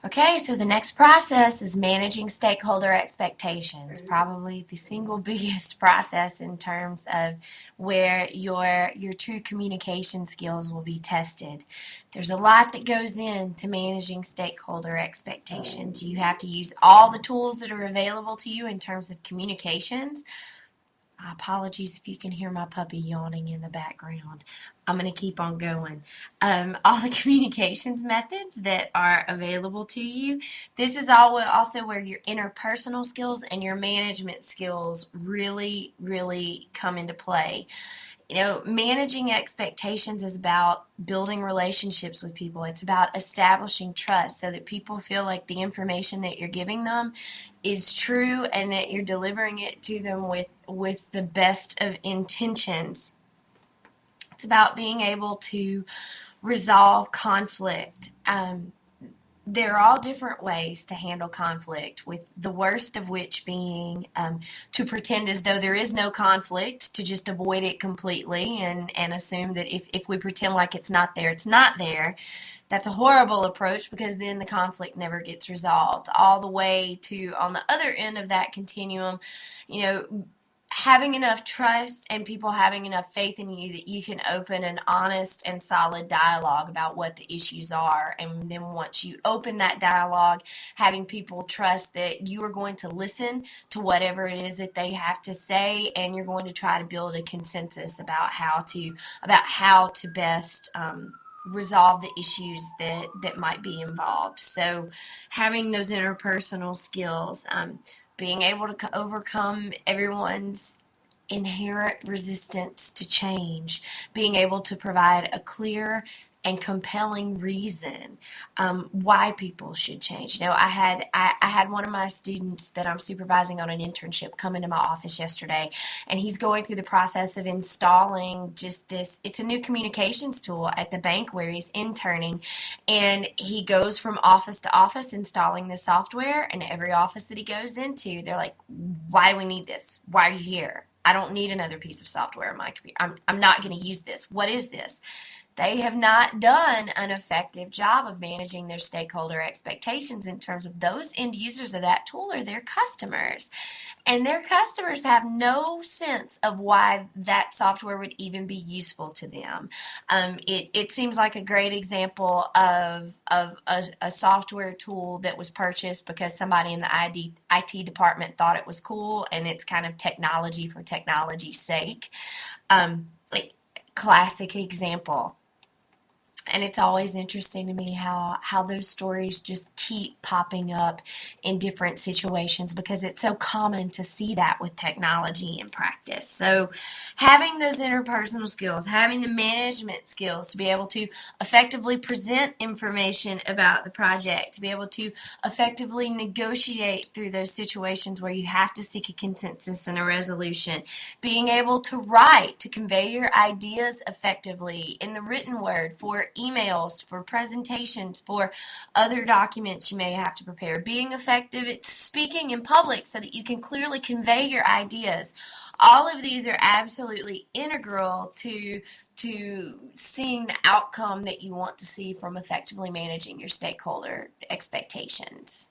Okay, so the next process is managing stakeholder expectations. Probably the single biggest process in terms of where your true communication skills will be tested. There's a lot that goes into managing stakeholder expectations. You have to use all the tools that are available to you in terms of communications. Apologies if you can hear my puppy yawning in the background. I'm going to keep on going. All the communications methods that are available to you. This is also where your interpersonal skills and your management skills really, really come into play. Managing expectations is about building relationships with people. It's about establishing trust so that people feel like the information that you're giving them is true and that you're delivering it to them with the best of intentions. It's about being able to resolve conflict. There are all different ways to handle conflict, with the worst of which being to pretend as though there is no conflict, to just avoid it completely and assume that if we pretend like it's not there, it's not there. That's a horrible approach because then the conflict never gets resolved. All the way to, on the other end of that continuum, having enough trust and people having enough faith in you that you can open an honest and solid dialogue about what the issues are. And then once you open that dialogue, having people trust that you are going to listen to whatever it is that they have to say, and you're going to try to build a consensus about how to best resolve the issues that might be involved. So having those interpersonal skills, being able to overcome everyone's inherent resistance to change, being able to provide a clear and compelling reason why people should change. I had one of my students that I'm supervising on an internship come into my office yesterday, and he's going through the process of installing just this. It's a new communications tool at the bank where he's interning, and he goes from office to office installing the software, and every office that he goes into, they're like, "Why do we need this? Why are you here? I don't need another piece of software on my computer. I'm not going to use this. What is this?" They have not done an effective job of managing their stakeholder expectations in terms of those end users of that tool are their customers. And their customers have no sense of why that software would even be useful to them. It seems like a great example of a software tool that was purchased because somebody in the IT department thought it was cool, and it's kind of technology for technology's sake. Classic example. And it's always interesting to me how those stories just keep popping up in different situations because it's so common to see that with technology in practice. So having those interpersonal skills, having the management skills to be able to effectively present information about the project, to be able to effectively negotiate through those situations where you have to seek a consensus and a resolution, being able to write, to convey your ideas effectively in the written word for emails, for presentations, for other documents you may have to prepare, being effective at speaking in public so that you can clearly convey your ideas. All of these are absolutely integral to seeing the outcome that you want to see from effectively managing your stakeholder expectations.